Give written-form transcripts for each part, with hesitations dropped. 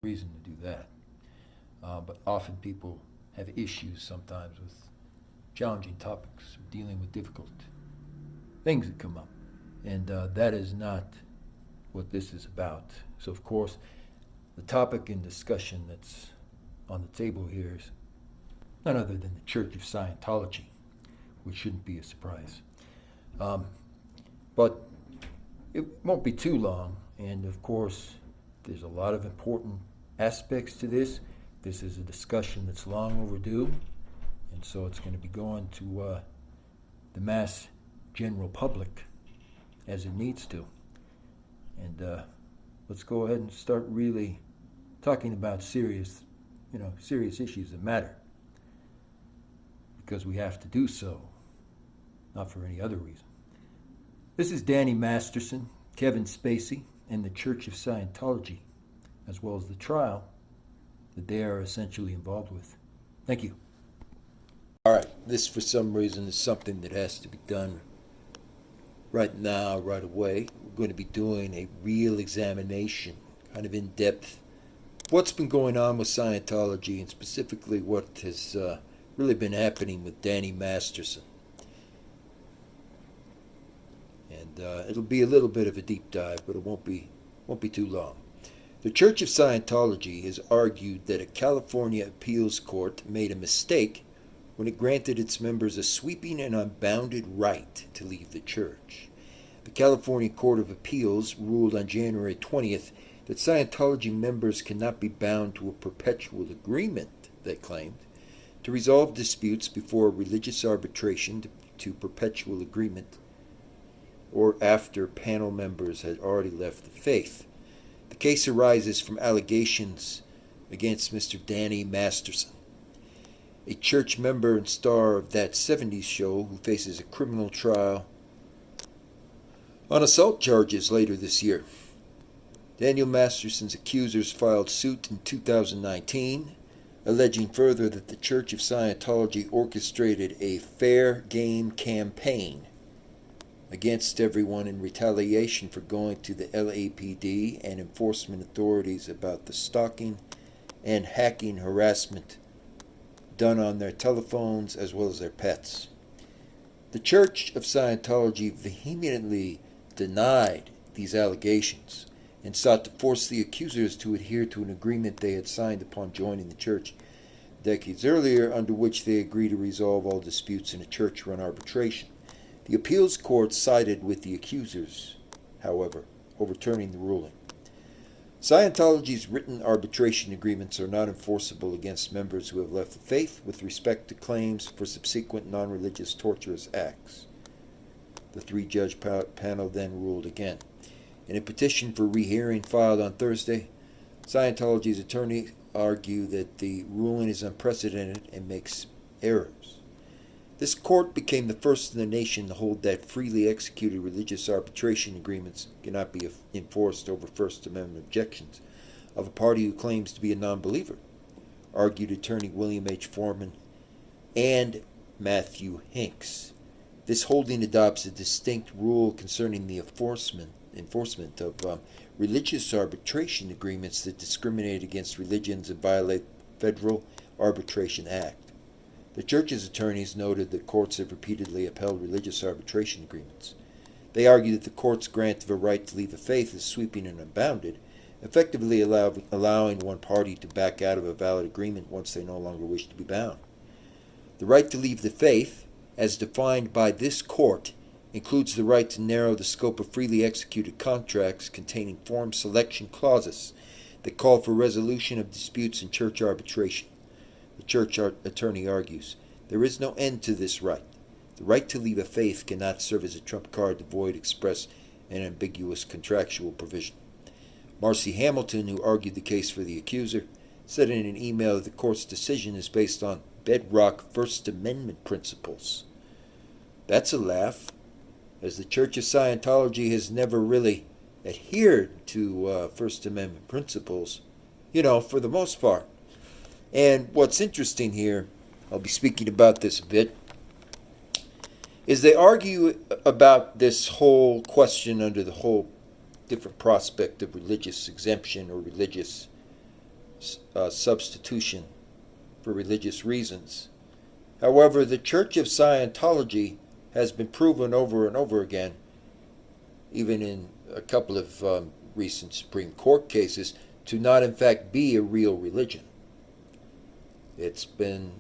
reason to do that. But often people have issues sometimes with challenging topics, or dealing with difficult things that come up. And that is not what this is about. So, of course, the topic in discussion that's on the table here is none other than the Church of Scientology, which shouldn't be a surprise. But it won't be too long, and of course, there's a lot of important aspects to this. This is a discussion that's long overdue, and so it's going to be going to the mass general public as it needs to. And let's go ahead and start really talking about serious issues that matter, because we have to do so, not for any other reason. This is Danny Masterson, Kevin Spacey, and the Church of Scientology, as well as the trial that they are essentially involved with. Thank you. All right, this for some reason is something that has to be done right now, right away. We're going to be doing a real examination, kind of in-depth, what's been going on with Scientology, and specifically what has really been happening with Danny Masterson. And it'll be a little bit of a deep dive, but it won't be too long. The Church of Scientology has argued that a California appeals court made a mistake when it granted its members a sweeping and unbounded right to leave the church. The California Court of Appeals ruled on January 20th that Scientology members cannot be bound to a perpetual agreement, they claimed, to resolve disputes before a religious arbitration to perpetual agreement or after panel members had already left the faith. The case arises from allegations against Mr. Danny Masterson, a church member and star of That 70s Show who faces a criminal trial on assault charges later this year. Daniel Masterson's accusers filed suit in 2019, alleging further that the Church of Scientology orchestrated a fair game campaign against everyone in retaliation for going to the LAPD and enforcement authorities about the stalking and hacking harassment done on their telephones as well as their pets. The Church of Scientology vehemently denied these allegations and sought to force the accusers to adhere to an agreement they had signed upon joining the church decades earlier, under which they agreed to resolve all disputes in a church-run arbitration. The appeals court sided with the accusers, however, overturning the ruling. Scientology's written arbitration agreements are not enforceable against members who have left the faith with respect to claims for subsequent non-religious torturous acts. The three-judge panel then ruled again. In a petition for rehearing filed on Thursday, Scientology's attorneys argue that the ruling is unprecedented and makes errors. This court became the first in the nation to hold that freely executed religious arbitration agreements cannot be enforced over First Amendment objections of a party who claims to be a non-believer, argued attorney William H. Foreman and Matthew Hinks. This holding adopts a distinct rule concerning the enforcement of religious arbitration agreements that discriminate against religions and violate Federal Arbitration Act. The church's attorneys noted that courts have repeatedly upheld religious arbitration agreements. They argue that the court's grant of a right to leave the faith is sweeping and unbounded, effectively allowing one party to back out of a valid agreement once they no longer wish to be bound. The right to leave the faith, as defined by this court, includes the right to narrow the scope of freely executed contracts containing form selection clauses that call for resolution of disputes in church arbitration. The church attorney argues, there is no end to this right. The right to leave a faith cannot serve as a trump card to void express and ambiguous contractual provision. Marcy Hamilton, who argued the case for the accuser, said in an email that the court's decision is based on bedrock First Amendment principles. That's a laugh, as the Church of Scientology has never really adhered to First Amendment principles, for the most part. And what's interesting here, I'll be speaking about this a bit, is they argue about this whole question under the whole different prospect of religious exemption or religious substitution for religious reasons. However, the Church of Scientology has been proven over and over again, even in a couple of recent Supreme Court cases, to not in fact be a real religion. It's been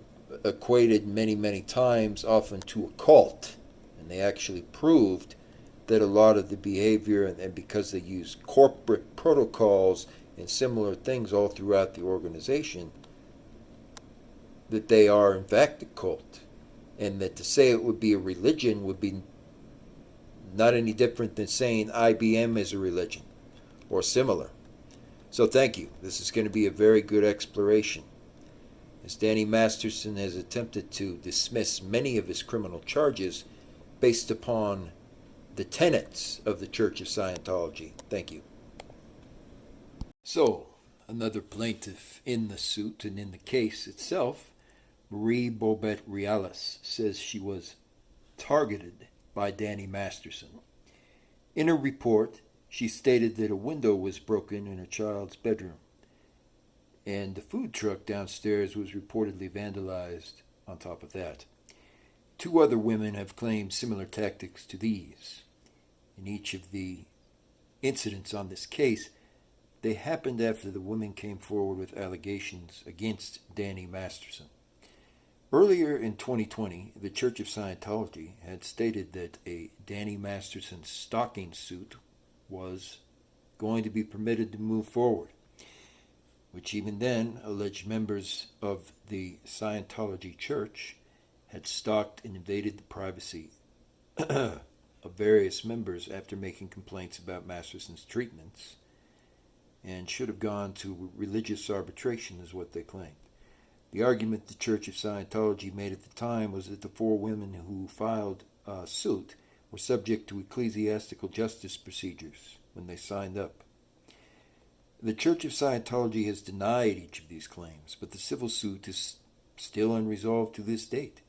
equated many, many times, often to a cult, and they actually proved that a lot of the behavior, and because they use corporate protocols and similar things all throughout the organization, that they are in fact a cult, and that to say it would be a religion would be not any different than saying IBM is a religion or similar. So thank you. This is going to be a very good exploration, as Danny Masterson has attempted to dismiss many of his criminal charges based upon the tenets of the Church of Scientology. Thank you. So, another plaintiff in the suit and in the case itself, Marie Bobet-Riales, says she was targeted by Danny Masterson. In her report, she stated that a window was broken in her child's bedroom, and the food truck downstairs was reportedly vandalized on top of that. 2 other women have claimed similar tactics to these. In each of the incidents on this case, they happened after the women came forward with allegations against Danny Masterson. Earlier in 2020, the Church of Scientology had stated that a Danny Masterson stalking suit was going to be permitted to move forward, which even then alleged members of the Scientology Church had stalked and invaded the privacy of various members after making complaints about Masterson's treatments, and should have gone to religious arbitration, is what they claimed. The argument the Church of Scientology made at the time was that the 4 women who filed suit were subject to ecclesiastical justice procedures when they signed up. The Church of Scientology has denied each of these claims, but the civil suit is still unresolved to this date.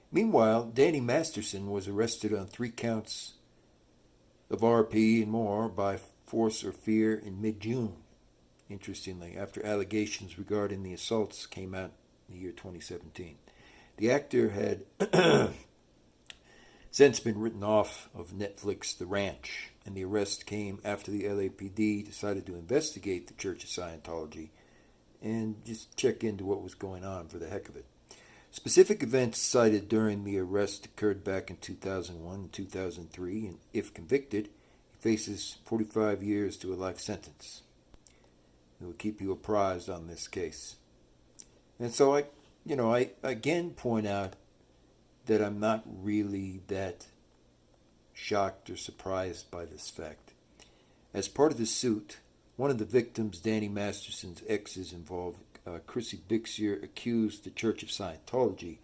Meanwhile, Danny Masterson was arrested on 3 counts of RP and more by force or fear in mid-June, interestingly, after allegations regarding the assaults came out in the year 2017. The actor had since been written off of Netflix The Ranch, and the arrest came after the LAPD decided to investigate the Church of Scientology and just check into what was going on for the heck of it. Specific events cited during the arrest occurred back in 2001 and 2003, and if convicted, he faces 45 years to a life sentence. We will keep you apprised on this case. And so I again point out that I'm not really that shocked or surprised by this fact. As part of the suit, one of the victims, Danny Masterson's exes involved, Chrissy Bixier, accused the Church of Scientology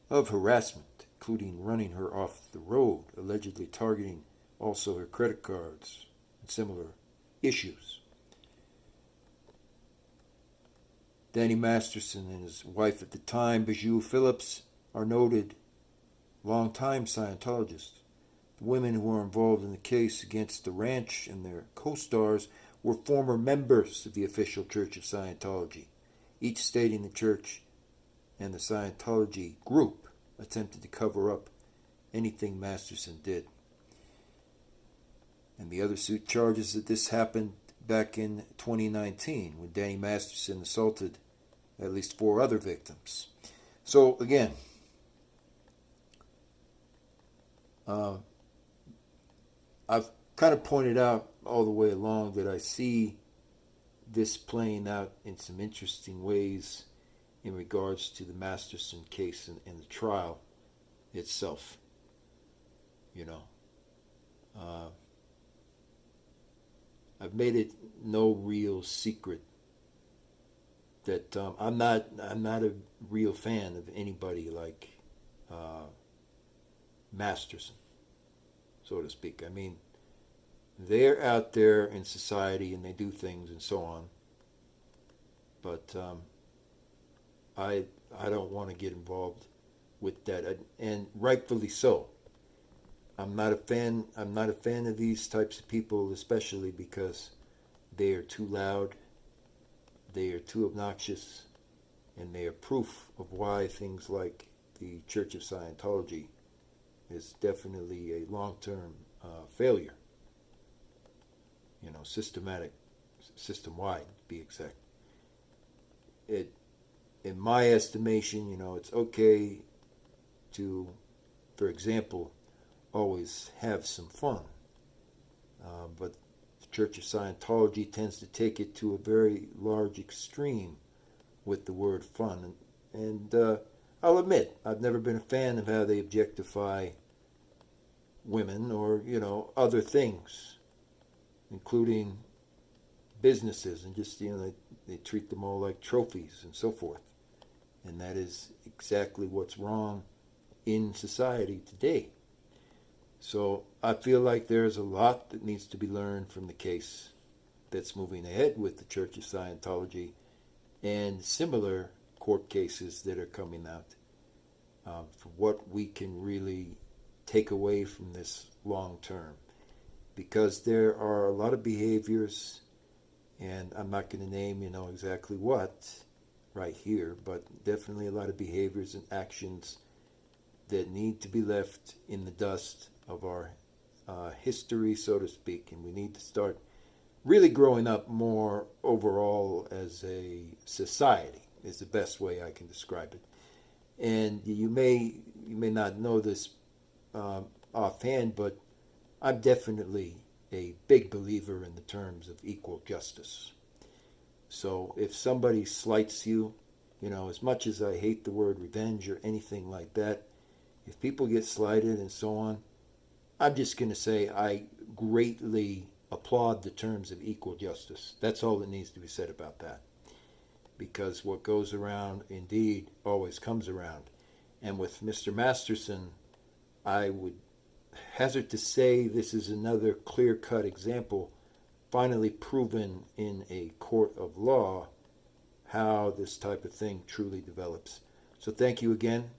of harassment, including running her off the road, allegedly targeting also her credit cards and similar issues. Danny Masterson and his wife at the time, Bijou Phillips, are noted longtime Scientologists. The women who were involved in the case against the ranch and their co-stars were former members of the official Church of Scientology, each stating the Church and the Scientology group attempted to cover up anything Masterson did. And the other suit charges that this happened back in 2019 when Danny Masterson assaulted at least 4 other victims. So again, I've kind of pointed out all the way along that I see this playing out in some interesting ways in regards to the Masterson case and the trial itself. I've made it no real secret that I'm not a real fan of anybody like Masterson, so to speak. I mean, they're out there in society and they do things and so on, but I don't want to get involved with that, and rightfully so. I'm not a fan of these types of people, especially because they are too loud. they are too obnoxious, and they are proof of why things like the Church of Scientology is definitely a long-term failure. Systematic, system-wide, to be exact. In my estimation, it's okay to, for example, always have some fun. But the Church of Scientology tends to take it to a very large extreme with the word fun. And I'll admit, I've never been a fan of how they objectify women or, other things, including businesses, and just, they treat them all like trophies and so forth. And that is exactly what's wrong in society today. So I feel like there's a lot that needs to be learned from the case that's moving ahead with the Church of Scientology and similar court cases that are coming out, for what we can really take away from this long term. Because there are a lot of behaviors, and I'm not going to name, exactly what right here, but definitely a lot of behaviors and actions that need to be left in the dust of our history, so to speak, and we need to start really growing up more overall as a society, is the best way I can describe it. And you may not know this offhand, but I'm definitely a big believer in the terms of equal justice. So if somebody slights you, as much as I hate the word revenge or anything like that, if people get slighted and so on, I'm just going to say I greatly applaud the terms of equal justice. That's all that needs to be said about that. Because what goes around, indeed, always comes around. And with Mr. Masterson, I would hazard to say this is another clear-cut example, finally proven in a court of law, how this type of thing truly develops. So thank you again.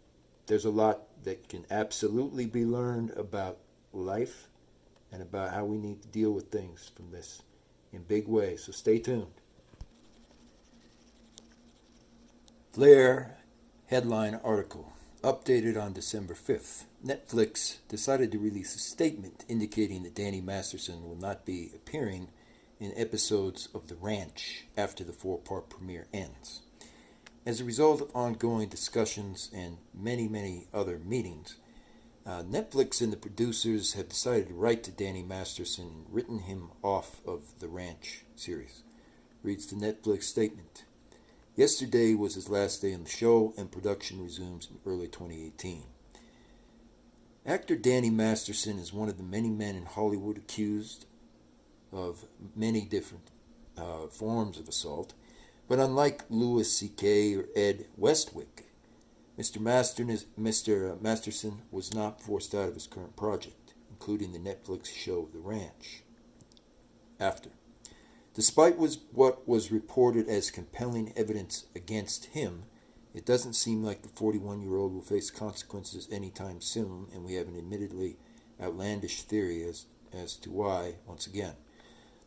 There's a lot that can absolutely be learned about life and about how we need to deal with things from this in big ways. So stay tuned. Flair headline article. Updated on December 5th. Netflix decided to release a statement indicating that Danny Masterson will not be appearing in episodes of The Ranch after the 4-part premiere ends. As a result of ongoing discussions and many other meetings, Netflix and the producers have decided to write to Danny Masterson and written him off of The Ranch series. Reads the Netflix statement. Yesterday was his last day on the show, and production resumes in early 2018. Actor Danny Masterson is one of the many men in Hollywood accused of many different forms of assault, but unlike Louis C.K. or Ed Westwick, Mr. Masterson was not forced out of his current project, including the Netflix show The Ranch. After. Despite what was reported as compelling evidence against him, it doesn't seem like the 41-year-old will face consequences anytime soon, and we have an admittedly outlandish theory as to why, once again.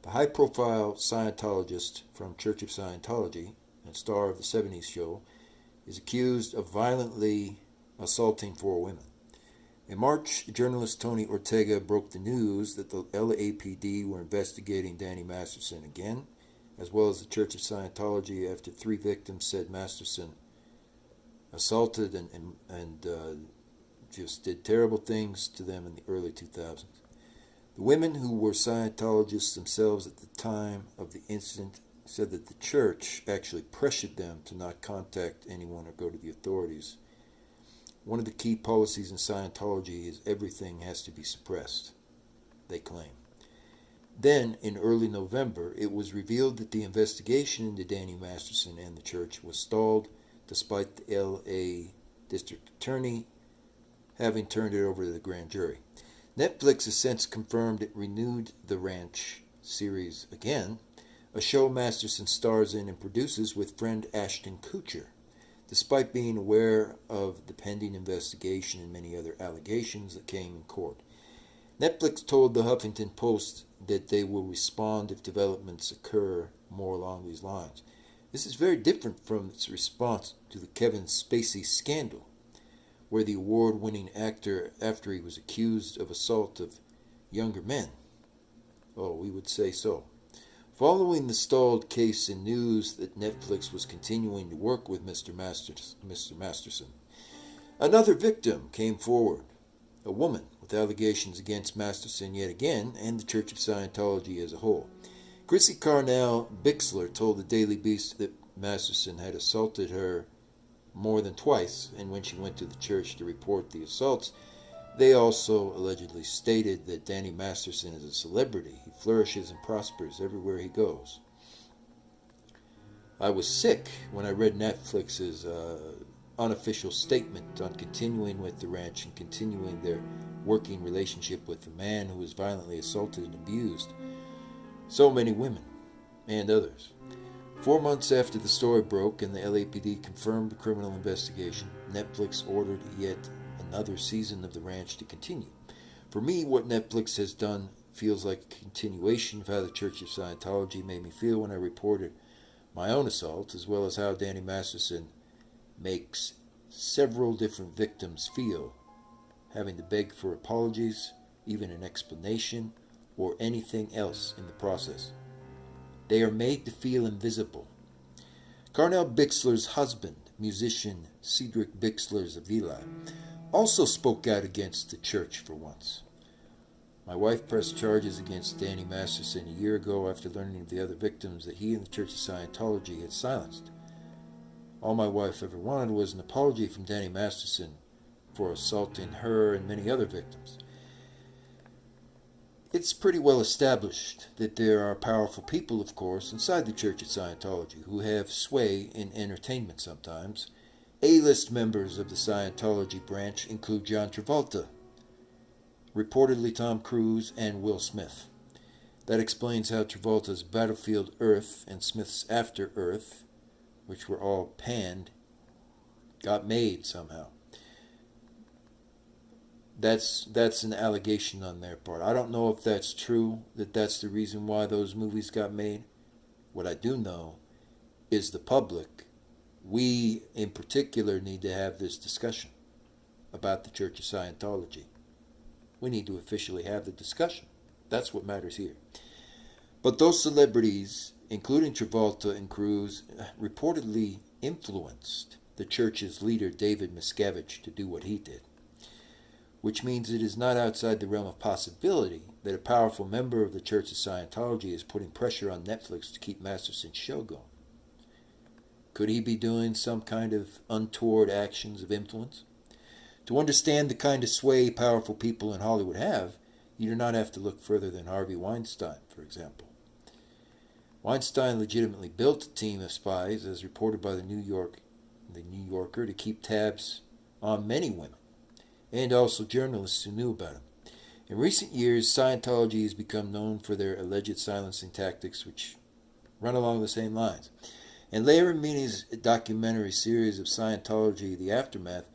The high-profile Scientologist from Church of Scientology and star of the 70s show is accused of violently assaulting 4 women. In March, journalist Tony Ortega broke the news that the LAPD were investigating Danny Masterson again, as well as the Church of Scientology, after 3 victims said Masterson assaulted and just did terrible things to them in the early 2000s. The women, who were Scientologists themselves at the time of the incident, said that the church actually pressured them to not contact anyone or go to the authorities. One of the key policies in Scientology is everything has to be suppressed, they claim. Then, in early November, it was revealed that the investigation into Danny Masterson and the church was stalled, despite the L.A. District Attorney having turned it over to the grand jury. Netflix has since confirmed it renewed The Ranch series again, a show Masterson stars in and produces with friend Ashton Kutcher, despite being aware of the pending investigation and many other allegations that came in court. Netflix told the Huffington Post that they will respond if developments occur more along these lines. This is very different from its response to the Kevin Spacey scandal, where the award-winning actor, after he was accused of assault of younger men, oh, we would say so, following the stalled case in news that Netflix was continuing to work with Mr. Masterson, another victim came forward, a woman with allegations against Masterson yet again and the Church of Scientology as a whole. Chrissy Carnell Bixler told the Daily Beast that Masterson had assaulted her more than twice, and when she went to the church to report the assaults, they also allegedly stated that Danny Masterson is a celebrity. He flourishes and prospers everywhere he goes. I was sick when I read Netflix's unofficial statement on continuing with the ranch and continuing their working relationship with the man who was violently assaulted and abused so many women and others. 4 months after the story broke and the LAPD confirmed the criminal investigation, Netflix ordered yet another season of The Ranch to continue. For me, what Netflix has done feels like a continuation of how the Church of Scientology made me feel when I reported my own assault, as well as how Danny Masterson makes several different victims feel, having to beg for apologies, even an explanation, or anything else in the process. They are made to feel invisible. Carnell Bixler's husband, musician Cedric Bixler's Avila, also spoke out against the church for once. My wife pressed charges against Danny Masterson a year ago after learning of the other victims that he and the Church of Scientology had silenced. All my wife ever wanted was an apology from Danny Masterson for assaulting her and many other victims. It's pretty well established that there are powerful people, of course, inside the Church of Scientology who have sway in entertainment sometimes. A-list members of the Scientology branch include John Travolta, reportedly Tom Cruise, and Will Smith. That explains how Travolta's Battlefield Earth and Smith's After Earth, which were all panned, got made somehow. That's an allegation on their part. I don't know if that's true, that that's the reason why those movies got made. What I do know is the public, we in particular, need to have this discussion about the Church of Scientology. We need to officially have the discussion. That's what matters here. But those celebrities, including Travolta and Cruise, reportedly influenced the church's leader, David Miscavige, to do what he did, which means it is not outside the realm of possibility that a powerful member of the Church of Scientology is putting pressure on Netflix to keep Masterson's show going. Could he be doing some kind of untoward actions of influence? To understand the kind of sway powerful people in Hollywood have, you do not have to look further than Harvey Weinstein, for example. Weinstein legitimately built a team of spies, as reported by the New Yorker, to keep tabs on many women, and also journalists who knew about him. In recent years, Scientology has become known for their alleged silencing tactics, which run along the same lines. In Leah Remini's documentary series of Scientology, The Aftermath,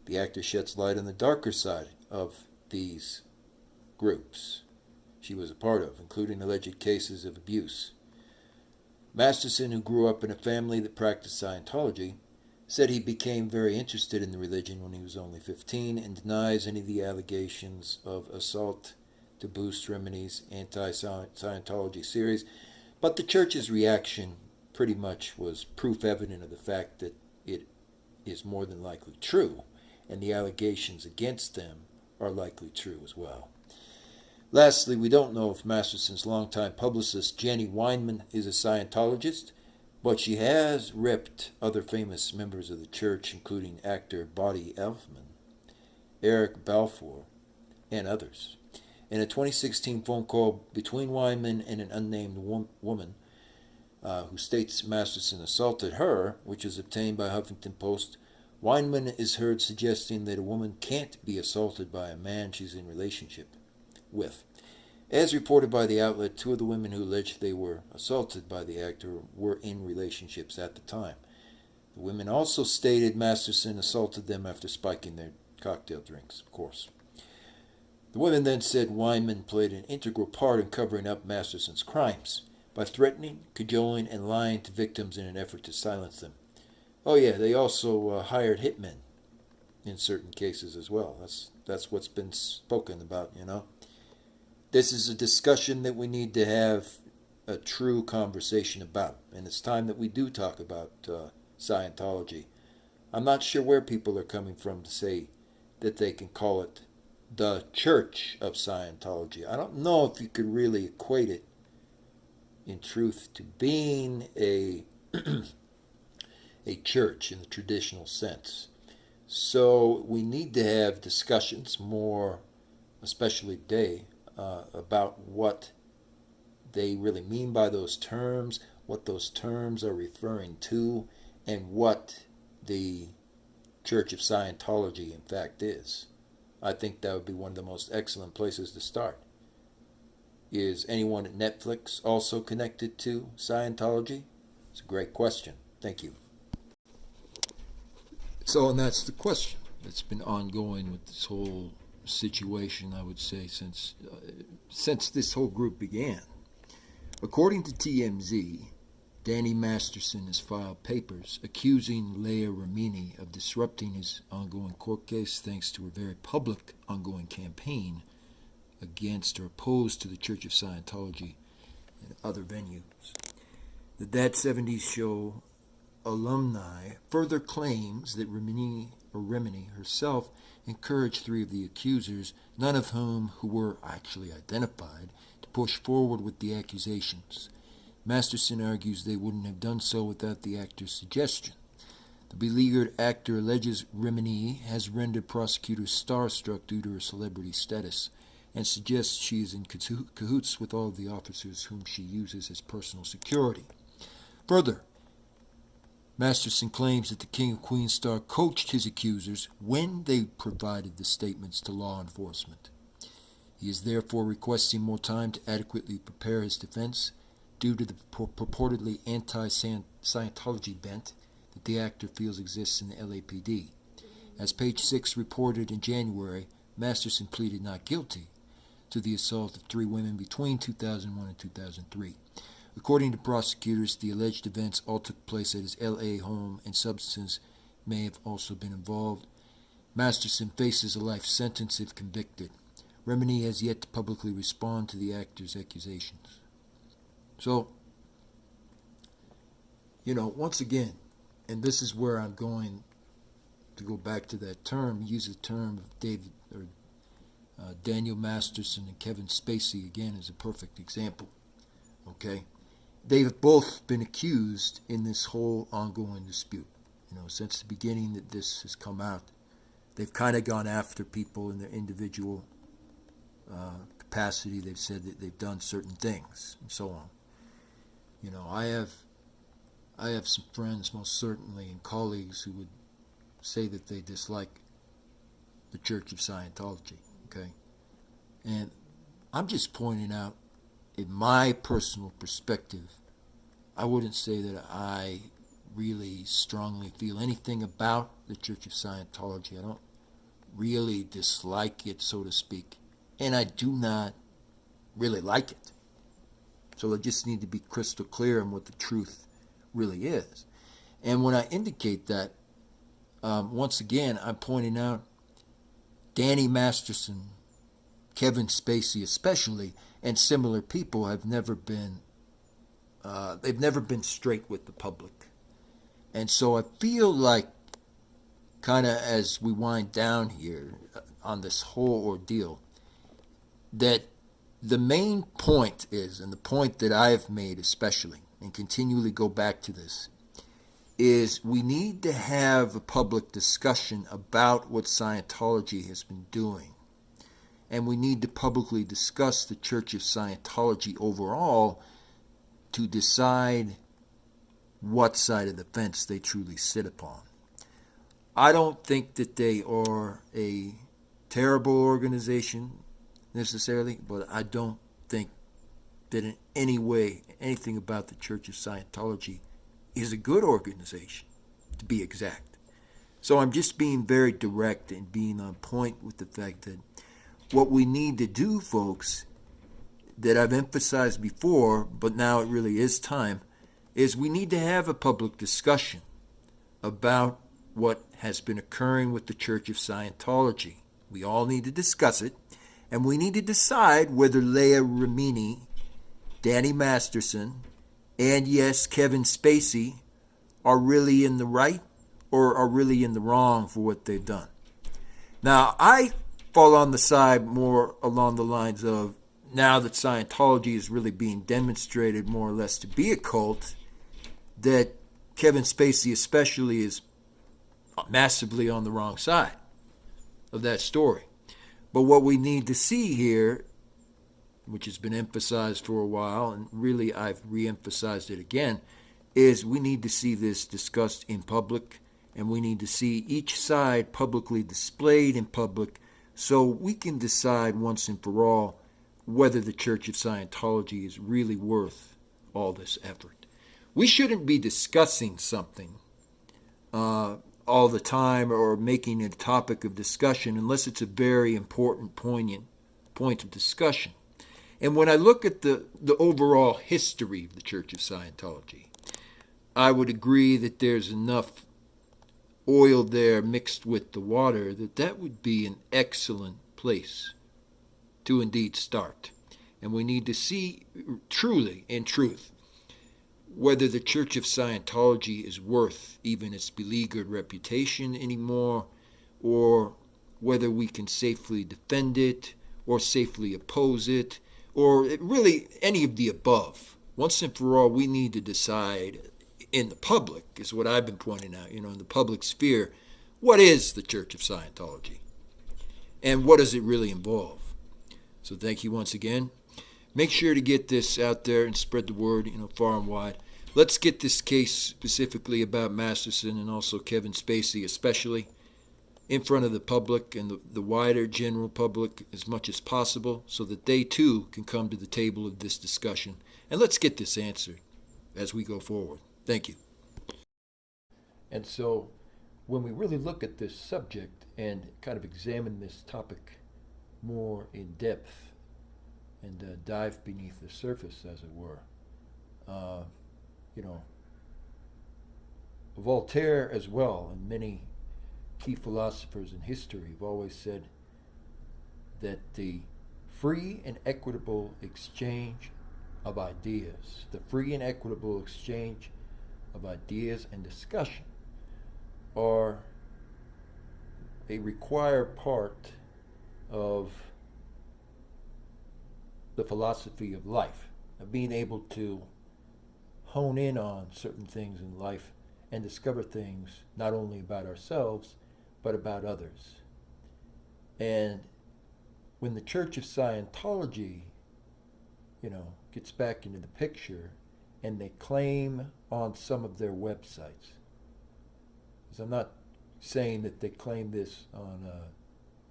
the actor sheds light on the darker side of these groups she was a part of, including alleged cases of abuse. Masterson, who grew up in a family that practiced Scientology, said he became very interested in the religion when he was only 15 and denies any of the allegations of assault to boost Remini's anti-Scientology series, but the church's reaction pretty much was proof evident of the fact that it is more than likely true, and the allegations against them are likely true as well. Lastly, we don't know if Masterson's longtime publicist Jenny Weinman is a Scientologist, but she has ripped other famous members of the church, including actor Buddy Elfman, Eric Balfour, and others. In a 2016 phone call between Weinman and an unnamed woman who states Masterson assaulted her, which is obtained by Huffington Post, Weinman is heard suggesting that a woman can't be assaulted by a man she's in relationship with. As reported by the outlet, 2 of the women who alleged they were assaulted by the actor were in relationships at the time. The women also stated Masterson assaulted them after spiking their cocktail drinks, of course. The women then said Weinman played an integral part in covering up Masterson's crimes, by threatening, cajoling, and lying to victims in an effort to silence them. Oh yeah, they also hired hitmen in certain cases as well. That's what's been spoken about, you know. This is a discussion that we need to have a true conversation about, and it's time that we do talk about Scientology. I'm not sure where people are coming from to say that they can call it the Church of Scientology. I don't know if you could really equate it in truth to being a a church in the traditional sense. So we need to have discussions more, especially today, about what they really mean by those terms, what those terms are referring to, and what the Church of Scientology in fact is. I think that would be one of the most excellent places to start. Is anyone at Netflix also connected to Scientology? It's a great question. Thank you. So, and that's the question that's been ongoing with this whole situation, I would say, since this whole group began. According to TMZ, Danny Masterson has filed papers accusing Leah Remini of disrupting his ongoing court case thanks to a very public ongoing campaign against or opposed to the Church of Scientology and other venues. The That 70s Show alumni further claims that Remini herself encouraged three of the accusers, none of whom who were actually identified, to push forward with the accusations. Masterson argues they wouldn't have done so without the actor's suggestion. The beleaguered actor alleges Remini has rendered prosecutors starstruck due to her celebrity status and suggests she is in cahoots with all of the officers whom she uses as personal security. Further, Masterson claims that the King of Queens star coached his accusers when they provided the statements to law enforcement. He is therefore requesting more time to adequately prepare his defense due to the purportedly anti-Scientology bent that the actor feels exists in the LAPD. As Page 6 reported in January, Masterson pleaded not guilty to the assault of three women between 2001 and 2003. According to prosecutors, the alleged events all took place at his L.A. home and substances may have also been involved. Masterson faces a life sentence if convicted. Remini has yet to publicly respond to the actor's accusations. So, once again, and this is where I'm going to go back to that term, use the term of Daniel Masterson and Kevin Spacey again as a perfect example. Okay? They've both been accused in this whole ongoing dispute. Since the beginning that this has come out, they've kind of gone after people in their individual capacity. They've said that they've done certain things and so on. I have some friends, most certainly, and colleagues who would say that they dislike the Church of Scientology. Okay, and I'm just pointing out, in my personal perspective, I wouldn't say that I really strongly feel anything about the Church of Scientology. I don't really dislike it, so to speak, and I do not really like it. So I just need to be crystal clear on what the truth really is. And when I indicate that, once again, I'm pointing out Danny Masterson, Kevin Spacey especially, and similar people have never been straight with the public. And so I feel like, kind of as we wind down here on this whole ordeal, that the main point is, and the point that I have made especially, and continually go back to this, is we need to have a public discussion about what Scientology has been doing. And we need to publicly discuss the Church of Scientology overall to decide what side of the fence they truly sit upon. I don't think that they are a terrible organization necessarily, but I don't think that in any way anything about the Church of Scientology is a good organization, to be exact. So I'm just being very direct and being on point with the fact that what we need to do, folks, that I've emphasized before, but now it really is time, is we need to have a public discussion about what has been occurring with the Church of Scientology. We all need to discuss it, and we need to decide whether Leah Remini, Danny Masterson, and yes, Kevin Spacey are really in the right or are really in the wrong for what they've done. Now, I fall on the side more along the lines of, now that Scientology is really being demonstrated more or less to be a cult, that Kevin Spacey especially is massively on the wrong side of that story. But what we need to see here, which has been emphasized for a while, and really I've re-emphasized it again, is we need to see this discussed in public, and we need to see each side publicly displayed in public so we can decide once and for all whether the Church of Scientology is really worth all this effort. We shouldn't be discussing something all the time or making it a topic of discussion unless it's a very important, poignant point of discussion. And when I look at the overall history of the Church of Scientology, I would agree that there's enough oil there mixed with the water that would be an excellent place to indeed start. And we need to see truly, in truth, whether the Church of Scientology is worth even its beleaguered reputation anymore, or whether we can safely defend it, or safely oppose it, or really any of the above. Once and for all, we need to decide in the public, is what I've been pointing out, in the public sphere, what is the Church of Scientology? And what does it really involve? So thank you once again. Make sure to get this out there and spread the word, far and wide. Let's get this case specifically about Masterson and also Kevin Spacey especially in front of the public and the wider general public as much as possible so that they too can come to the table of this discussion. And let's get this answered as we go forward. Thank you. And so when we really look at this subject and kind of examine this topic more in depth and dive beneath the surface, as it were, Voltaire as well, and many key philosophers in history have always said that the free and equitable exchange of ideas, and discussion are a required part of the philosophy of life, of being able to hone in on certain things in life and discover things not only about ourselves, but about others. And when the Church of Scientology, gets back into the picture and they claim on some of their websites, because I'm not saying that they claim this on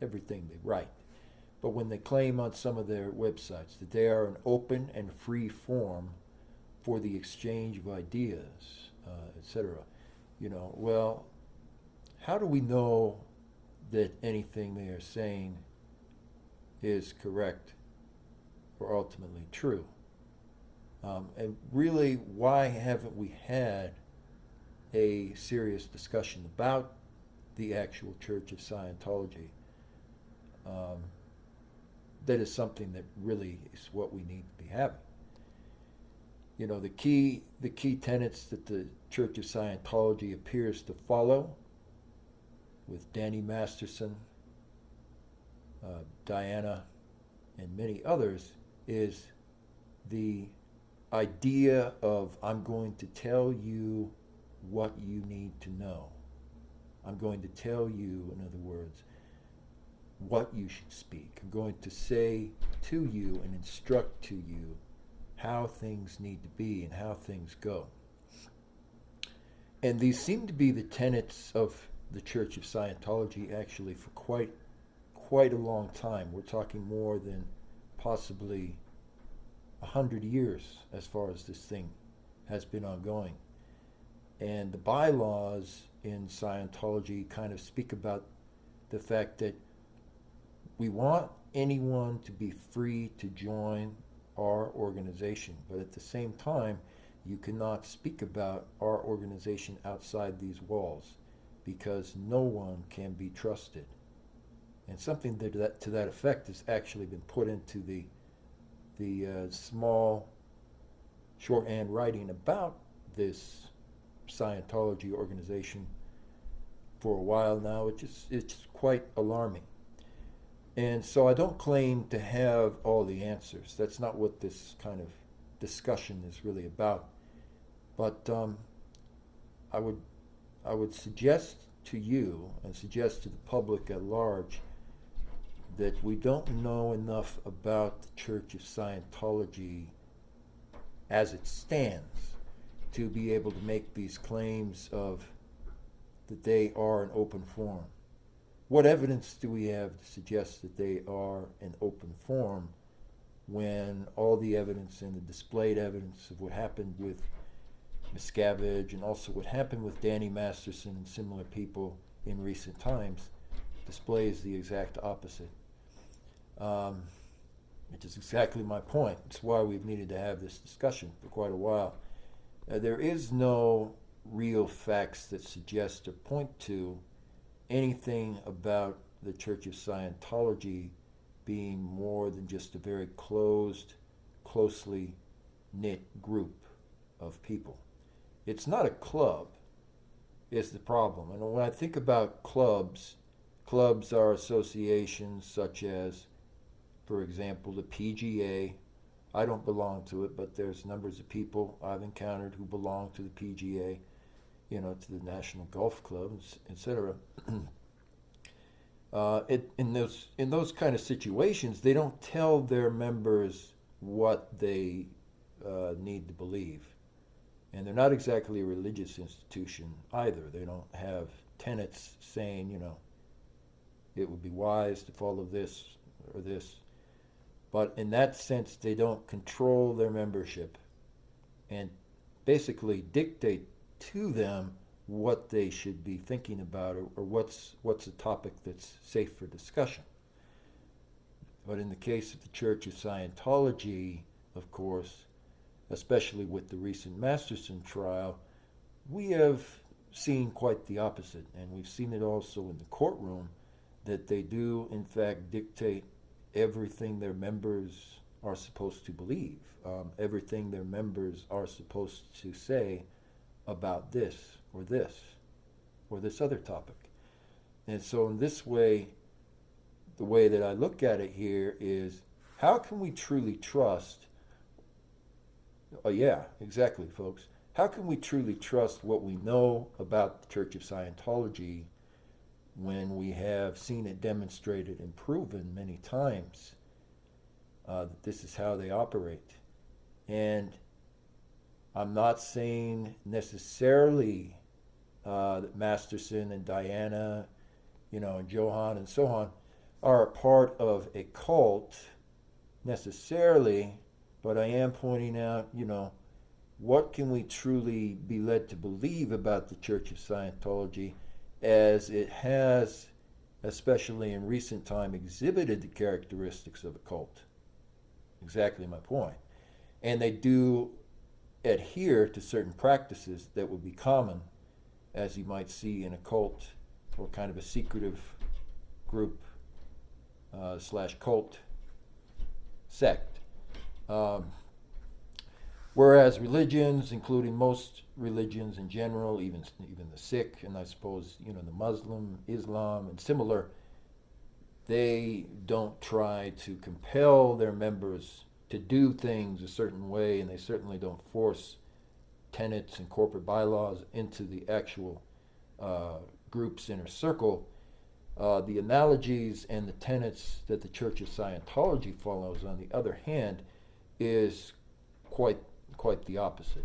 everything they write, but when they claim on some of their websites that they are an open and free forum for the exchange of ideas, etc. Well, how do we know that anything they are saying is correct or ultimately true? And really, why haven't we had a serious discussion about the actual Church of Scientology? That is something that really is what we need to be having. The key tenets that the Church of Scientology appears to follow, with Danny Masterson, Diana, and many others, is the idea of, I'm going to tell you what you need to know. I'm going to tell you, in other words, what you should speak. I'm going to say to you and instruct to you how things need to be and how things go. And these seem to be the tenets of the Church of Scientology actually for quite a long time. We're talking more than possibly 100 years as far as this thing has been ongoing. And the bylaws in Scientology kind of speak about the fact that we want anyone to be free to join our organization. But at the same time, you cannot speak about our organization outside these walls because no one can be trusted. And something to that effect has actually been put into the small shorthand writing about this Scientology organization for a while now. It's quite alarming. And so I don't claim to have all the answers. That's not what this kind of discussion is really about. But I would suggest to you and suggest to the public at large that we don't know enough about the Church of Scientology as it stands to be able to make these claims of that they are an open forum. What evidence do we have to suggest that they are an open forum when all the evidence and the displayed evidence of what happened with Miscavige and also what happened with Danny Masterson and similar people in recent times displays the exact opposite? Which is exactly my point. It's why we've needed to have this discussion for quite a while. There is no real facts that suggest or point to anything about the Church of Scientology being more than just a very closed, closely knit group of people. It's not a club, is the problem. And when I think about clubs, clubs are associations such as, for example, the PGA. I don't belong to it, but there's numbers of people I've encountered who belong to the PGA, to the National Golf Club, etc. In those kind of situations, they don't tell their members what they need to believe. And they're not exactly a religious institution either. They don't have tenets saying, it would be wise to follow this or this. But in that sense, they don't control their membership and basically dictate to them what they should be thinking about or what's a topic that's safe for discussion. But in the case of the Church of Scientology, of course, especially with the recent Masterson trial, we have seen quite the opposite. And we've seen it also in the courtroom, that they do, in fact, dictate everything their members are supposed to believe, everything their members are supposed to say about this or this other topic. And so in this way, the way that I look at it here is, how can we truly trust, yeah, exactly, folks, how can we truly trust what we know about the Church of Scientology when we have seen it demonstrated and proven many times that this is how they operate? And I'm not saying necessarily that Masterson and Diana, and Johan and so on are a part of a cult necessarily, but I am pointing out, what can we truly be led to believe about the Church of Scientology, as it has, especially in recent time, exhibited the characteristics of a cult. Exactly my point. And they do adhere to certain practices that would be common, as you might see in a cult or kind of a secretive group / cult sect. Whereas religions, including most religions in general, even the Sikh, and I suppose the Muslim, Islam, and similar, they don't try to compel their members to do things a certain way, and they certainly don't force tenets and corporate bylaws into the actual group's inner circle. The analogies and the tenets that the Church of Scientology follows, on the other hand, is quite the opposite.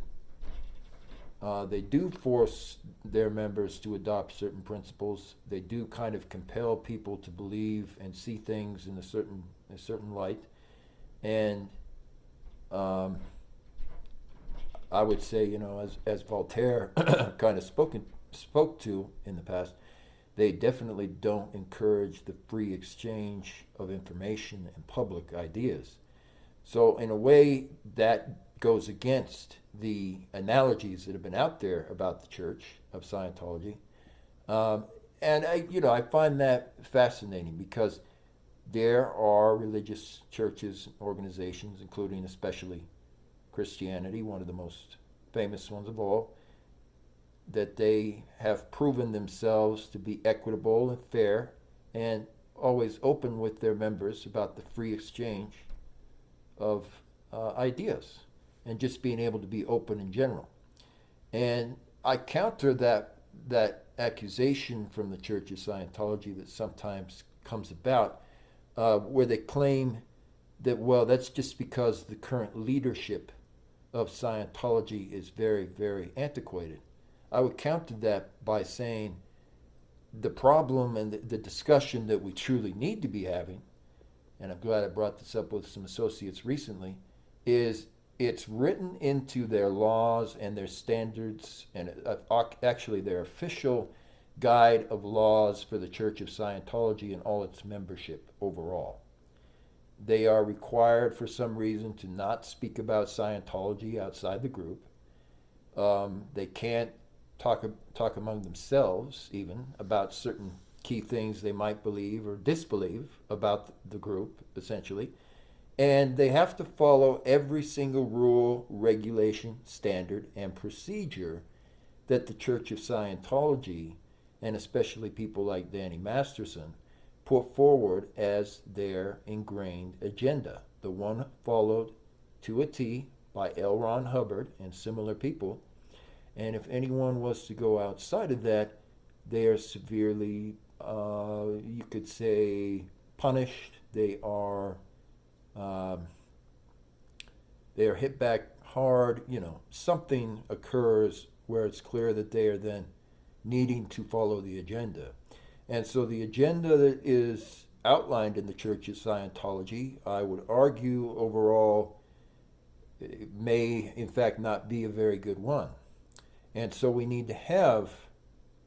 They do force their members to adopt certain principles. They do kind of compel people to believe and see things in a certain light. And I would say, as Voltaire kind of spoke to in the past, they definitely don't encourage the free exchange of information and public ideas. So in a way, that goes against the analogies that have been out there about the Church of Scientology. Um, and I find that fascinating because there are religious churches, organizations, including especially Christianity, one of the most famous ones of all, that they have proven themselves to be equitable and fair and always open with their members about the free exchange of ideas and just being able to be open in general. And I counter that accusation from the Church of Scientology that sometimes comes about, where they claim that, well, that's just because the current leadership of Scientology is very, very antiquated. I would counter that by saying the problem and the discussion that we truly need to be having, and I'm glad I brought this up with some associates recently, is it's written into their laws and their standards and actually their official guide of laws for the Church of Scientology and all its membership overall. They are required for some reason to not speak about Scientology outside the group. They can't talk among themselves even about certain key things they might believe or disbelieve about the group, essentially. And they have to follow every single rule, regulation, standard, and procedure that the Church of Scientology, and especially people like Danny Masterson, put forward as their ingrained agenda. The one followed to a T by L. Ron Hubbard and similar people. And if anyone was to go outside of that, they are severely, you could say, punished. They are hit back hard. Something occurs where it's clear that they are then needing to follow the agenda. And so the agenda that is outlined in the Church of Scientology, I would argue overall, may in fact not be a very good one. And so we need to have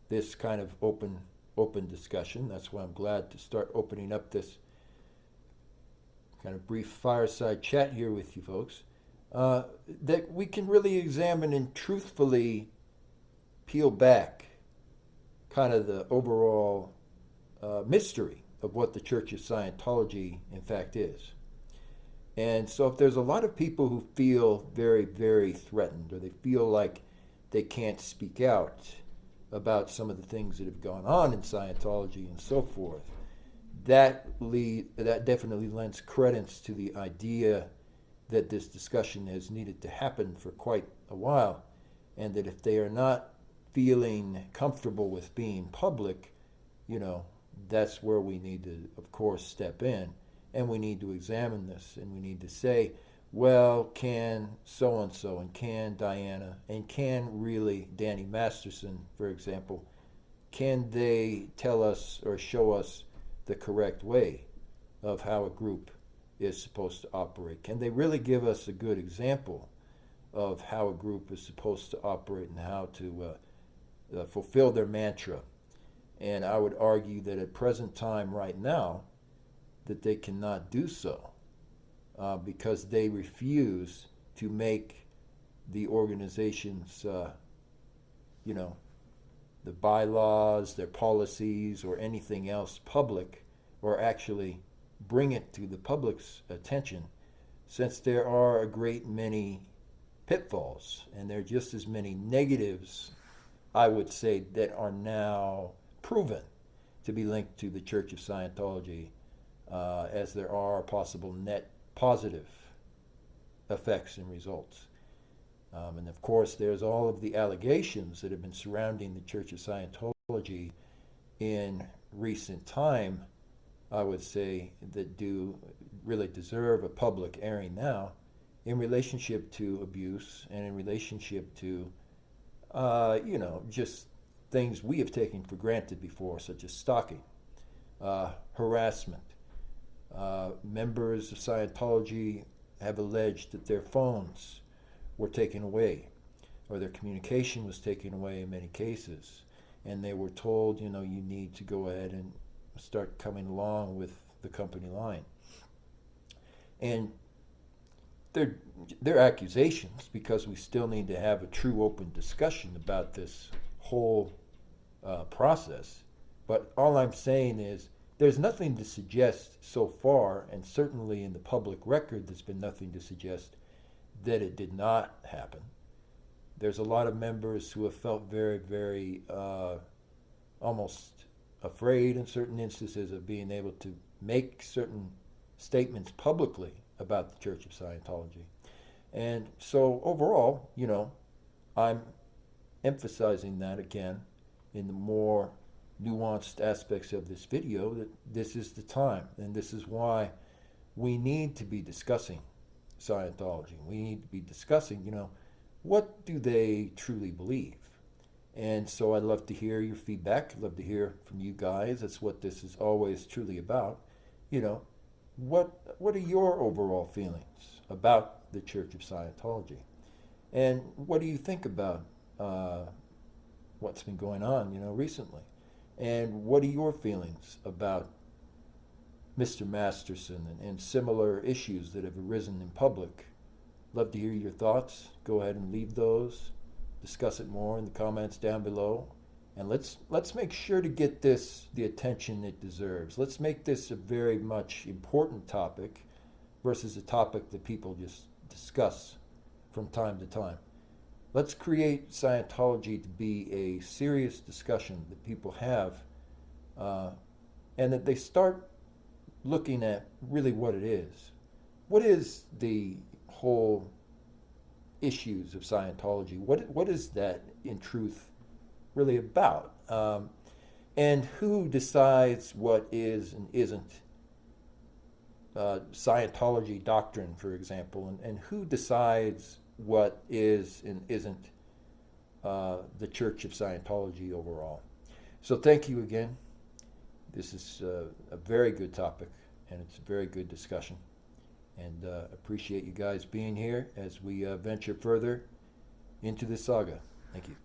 this kind of open discussion. That's why I'm glad to start opening up this kind of brief fireside chat here with you folks, that we can really examine and truthfully peel back kind of the overall mystery of what the Church of Scientology in fact is. And so if there's a lot of people who feel very, very threatened, or they feel like they can't speak out about some of the things that have gone on in Scientology and so forth, that definitely lends credence to the idea that this discussion has needed to happen for quite a while, and that if they are not feeling comfortable with being public, that's where we need to, of course, step in, and we need to examine this, and we need to say, well, can so-and-so, and can Diana, and can really Danny Masterson, for example, can they tell us or show us the correct way of how a group is supposed to operate? Can they really give us a good example of how a group is supposed to operate and how to fulfill their mantra? And I would argue that at present time right now that they cannot do so. Because they refuse to make the organization's, the bylaws, their policies, or anything else public, or actually bring it to the public's attention, since there are a great many pitfalls, and there are just as many negatives, I would say, that are now proven to be linked to the Church of Scientology as there are possible net positive effects and results. And of course, there's all of the allegations that have been surrounding the Church of Scientology in recent time, I would say, that do really deserve a public airing now in relationship to abuse and in relationship to, just things we have taken for granted before, such as stalking, harassment. Members of Scientology have alleged that their phones were taken away, or their communication was taken away in many cases, and they were told, you need to go ahead and start coming along with the company line. And they're accusations because we still need to have a true open discussion about this whole process. But all I'm saying is there's nothing to suggest so far, and certainly in the public record, there's been nothing to suggest that it did not happen. There's a lot of members who have felt very, very almost afraid in certain instances of being able to make certain statements publicly about the Church of Scientology. And so overall, I'm emphasizing that again in the more nuanced aspects of this video, that this is the time and this is why we need to be discussing Scientology. We need to be discussing, what do they truly believe? And so I'd love to hear your feedback. I'd love to hear from you guys. That's what this is always truly about. What are your overall feelings about the Church of Scientology? And what do you think about what's been going on, recently? And what are your feelings about Mr. Masterson and similar issues that have arisen in public? Love to hear your thoughts. Go ahead and leave those. Discuss it more in the comments down below. And let's make sure to get this the attention it deserves. Let's make this a very much important topic versus a topic that people just discuss from time to time. Let's create Scientology to be a serious discussion that people have, and that they start looking at really what it is. What is the whole issues of Scientology? What is that in truth really about? And who decides what is and isn't Scientology doctrine, for example, and who decides what is and isn't the Church of Scientology overall? So thank you again. This is a very good topic, and it's a very good discussion. And appreciate you guys being here as we venture further into this saga. Thank you.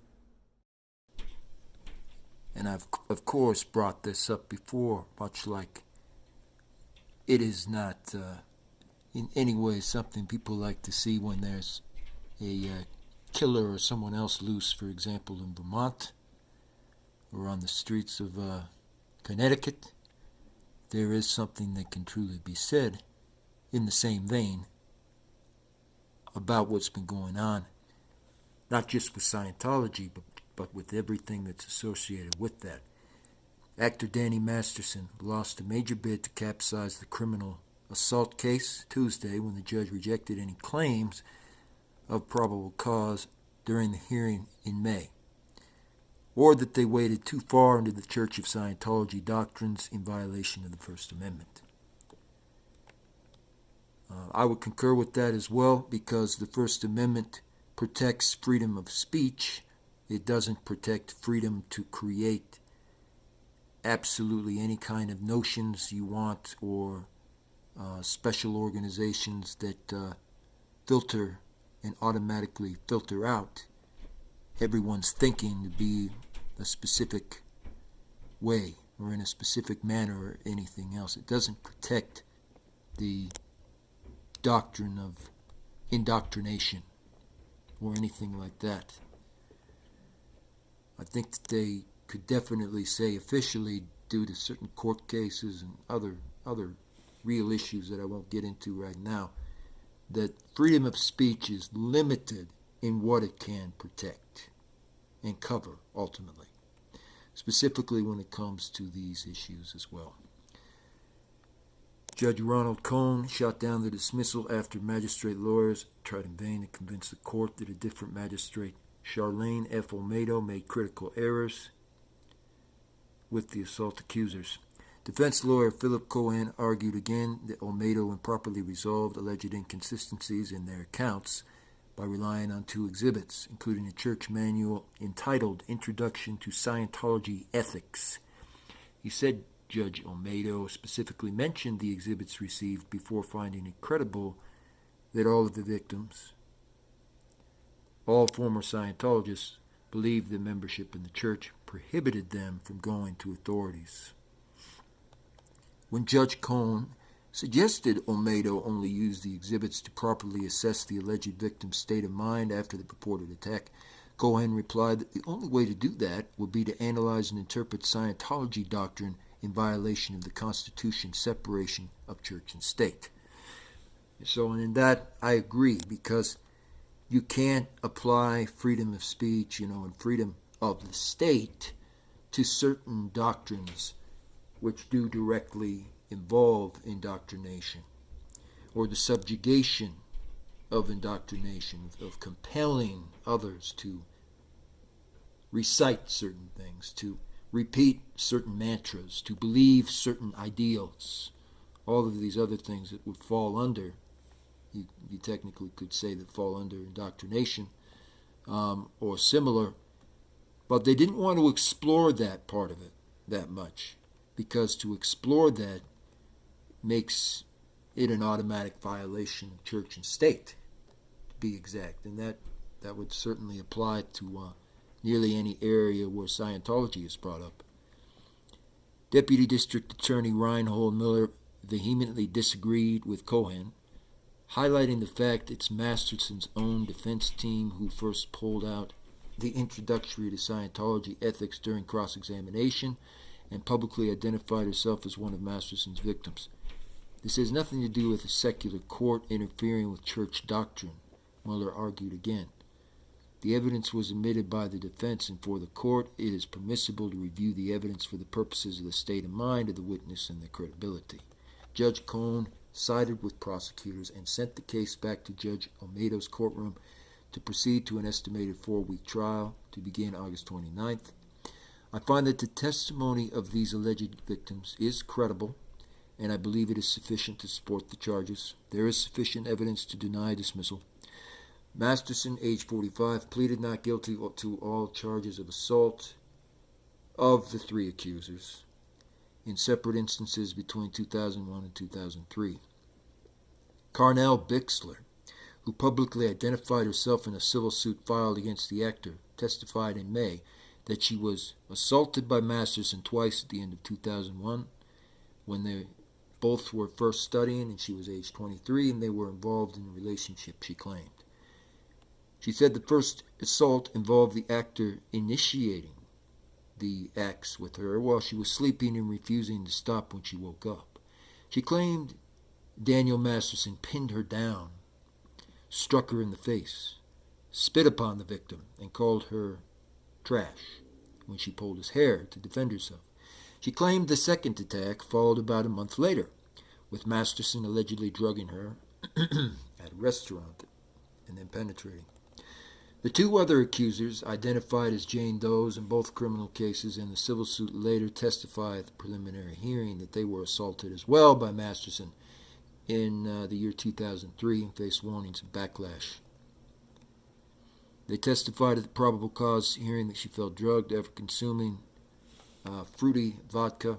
And I've, of course, brought this up before, much like it is not in any way something people like to see when there's a killer or someone else loose, for example, in Vermont or on the streets of Connecticut. There is something that can truly be said in the same vein about what's been going on, not just with Scientology, but with everything that's associated with that. Actor Danny Masterson lost a major bid to capsize the criminal assault case Tuesday when the judge rejected any claims of probable cause during the hearing in May, or that they waded too far into the Church of Scientology doctrines in violation of the First Amendment. I would concur with that as well, because the First Amendment protects freedom of speech. It doesn't protect freedom to create absolutely any kind of notions you want, or special organizations that filter and automatically filter out everyone's thinking to be a specific way or in a specific manner or anything else. It doesn't protect the doctrine of indoctrination or anything like that. I think that they could definitely say officially, due to certain court cases and other real issues that I won't get into right now, that freedom of speech is limited in what it can protect and cover ultimately, specifically when it comes to these issues as well. Judge Ronald Cohn shot down the dismissal after magistrate lawyers tried in vain to convince the court that a different magistrate, Charlene F. Olmedo, made critical errors with the assault accusers. Defense lawyer Philip Cohen argued again that Olmedo improperly resolved alleged inconsistencies in their accounts by relying on two exhibits, including a church manual entitled Introduction to Scientology Ethics. He said Judge Olmedo specifically mentioned the exhibits received before finding it credible that all of the victims, all former Scientologists, believed that membership in the church prohibited them from going to authorities. When Judge Cohn suggested Olmedo only use the exhibits to properly assess the alleged victim's state of mind after the purported attack. Cohen replied that the only way to do that would be to analyze and interpret Scientology doctrine in violation of the Constitution's separation of church and state. So, and in that I agree, because you can't apply freedom of speech, and freedom of the state to certain doctrines which do directly involve indoctrination, or the subjugation of indoctrination, of compelling others to recite certain things, to repeat certain mantras, to believe certain ideals, all of these other things that would fall under, you technically could say, that fall under indoctrination or similar, but they didn't want to explore that part of it that much, because to explore that makes it an automatic violation of church and state, to be exact, and that would certainly apply to nearly any area where Scientology is brought up. Deputy District Attorney Reinhold Miller vehemently disagreed with Cohen, highlighting the fact it's Masterson's own defense team who first pulled out the introductory to Scientology ethics during cross-examination and publicly identified herself as one of Masterson's victims. This has nothing to do with a secular court interfering with church doctrine, Mueller argued again. The evidence was admitted by the defense, and for the court it is permissible to review the evidence for the purposes of the state of mind of the witness and their credibility. Judge Cohen sided with prosecutors and sent the case back to Judge Olmedo's courtroom to proceed to an estimated 4-week trial to begin August 29th. I find that the testimony of these alleged victims is credible, and I believe it is sufficient to support the charges. There is sufficient evidence to deny dismissal. Masterson, age 45, pleaded not guilty to all charges of assault of the 3 accusers in separate instances between 2001 and 2003. Carnell Bixler, who publicly identified herself in a civil suit filed against the actor, testified in May that she was assaulted by Masterson twice at the end of 2001 when they both were first studying, and she was age 23, and they were involved in a relationship, she claimed. She said the first assault involved the actor initiating the acts with her while she was sleeping and refusing to stop when she woke up. She claimed Daniel Masterson pinned her down, struck her in the face, spit upon the victim, and called her trash when she pulled his hair to defend herself. She claimed the second attack followed about a month later, with Masterson allegedly drugging her at a restaurant and then penetrating. The 2 other accusers, identified as Jane Does in both criminal cases and the civil suit, later testified at the preliminary hearing that they were assaulted as well by Masterson in the year 2003 and faced warnings of backlash. They testified at the probable cause hearing that she felt drugged after consuming fruity vodka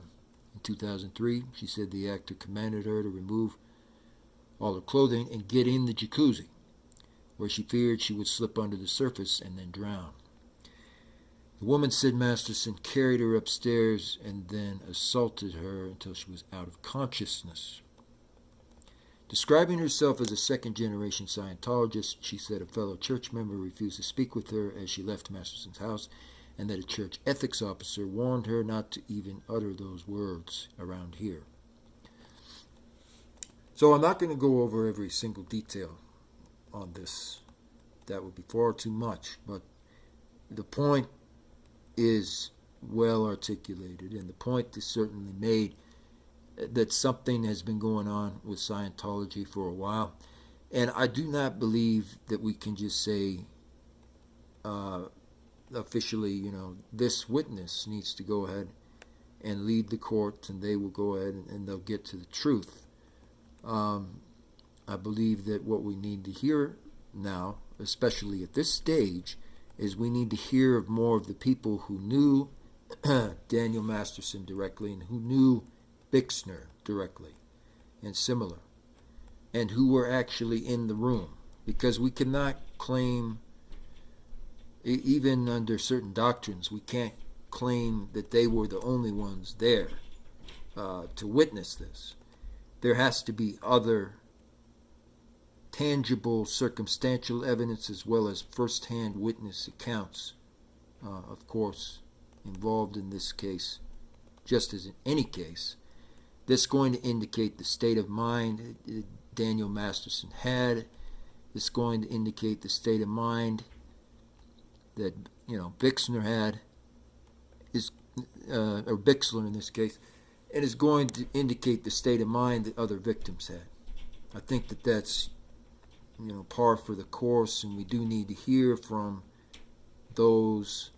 in 2003. She said the actor commanded her to remove all her clothing and get in the jacuzzi, where she feared she would slip under the surface and then drown. The woman said Masterson carried her upstairs and then assaulted her until she was out of consciousness. Describing herself as a second-generation Scientologist, she said a fellow church member refused to speak with her as she left Masterson's house, and that a church ethics officer warned her not to even utter those words around here. So I'm not going to go over every single detail on this. That would be far too much, but the point is well articulated, and the point is certainly made that something has been going on with Scientology for a while, and I do not believe that we can just say officially, this witness needs to go ahead and lead the court, and they will go ahead and they'll get to the truth. I believe that what we need to hear now, especially at this stage, is we need to hear of more of the people who knew Daniel Masterson directly and who knew Bixner directly and similar, and who were actually in the room, because we cannot claim, even under certain doctrines, we can't claim that they were the only ones there to witness this. there has to be other tangible circumstantial evidence as well as first-hand witness accounts, of course, involved in this case, just as in any case. That's going to indicate the state of mind Daniel Masterson had. It's going to indicate the state of mind that Bixner had, or Bixler in this case, and is going to indicate the state of mind that other victims had. I think that that's par for the course, and we do need to hear from those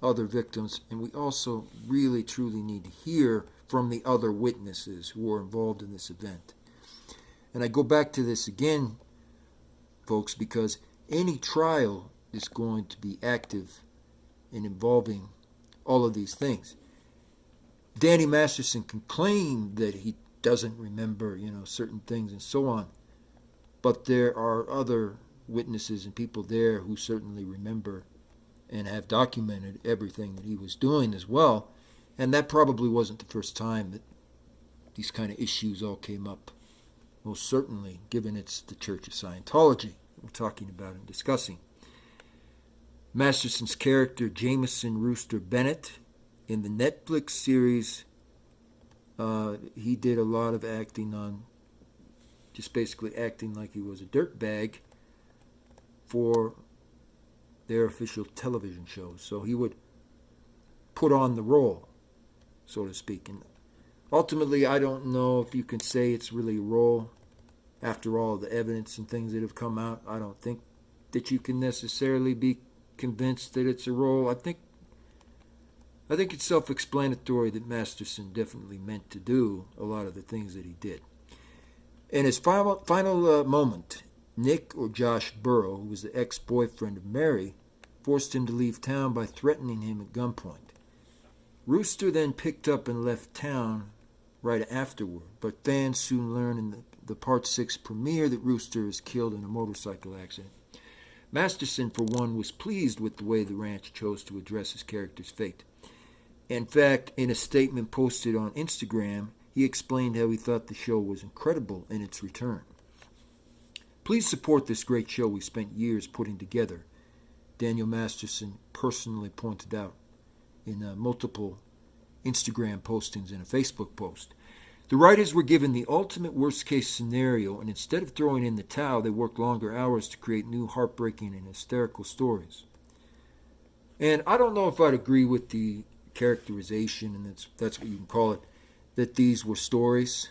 other victims, and we also really truly need to hear from the other witnesses who were involved in this event. And I go back to this again, folks, because any trial is going to be active in involving all of these things. Danny Masterson can claim that he doesn't remember, certain things and so on, but there are other witnesses and people there who certainly remember and have documented everything that he was doing as well. And that probably wasn't the first time that these kind of issues all came up. Most certainly, given it's the Church of Scientology we're talking about and discussing. Masterson's character, Jameson Rooster Bennett, in the Netflix series, he did a lot of acting on, just basically acting like he was a dirtbag for their official television shows. So he would put on the role, so to speak. And ultimately, I don't know if you can say it's really a role. After all the evidence and things that have come out, I don't think that you can necessarily be convinced that it's a role. I think it's self-explanatory that Masterson definitely meant to do a lot of the things that he did. In his final moment, Nick, or Josh Burrow, who was the ex-boyfriend of Mary, forced him to leave town by threatening him at gunpoint. Rooster then picked up and left town right afterward, but fans soon learned in the Part 6 premiere that Rooster is killed in a motorcycle accident. Masterson, for one, was pleased with the way the ranch chose to address his character's fate. In fact, in a statement posted on Instagram, he explained how he thought the show was incredible in its return. Please support this great show we spent years putting together, Daniel Masterson personally pointed out in multiple Instagram postings and a Facebook post. The writers were given the ultimate worst-case scenario, and instead of throwing in the towel, they worked longer hours to create new heartbreaking and hysterical stories. And I don't know if I'd agree with the characterization, and that's what you can call it, that these were stories.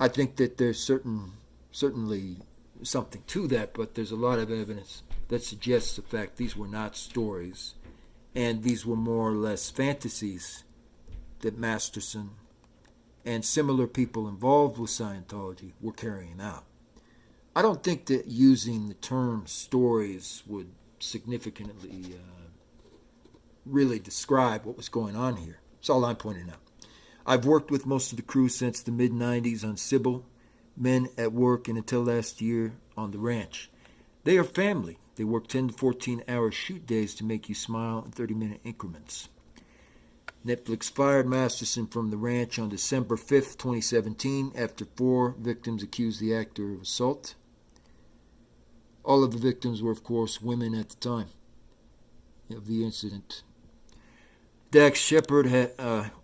I think that there's certainly something to that, but there's a lot of evidence that suggests the fact these were not stories, and these were more or less fantasies that Masterson and similar people involved with Scientology were carrying out. I don't think that using the term stories would significantly really describe what was going on here. That's all I'm pointing out. I've worked with most of the crew since the mid-90s on Sybil, men at work, and until last year on the ranch. They are family. They work 10 to 14-hour shoot days to make you smile in 30-minute increments. Netflix fired Masterson from the ranch on December 5th, 2017, after 4 victims accused the actor of assault. All of the victims were, of course, women at the time of the incident. Dax Shepard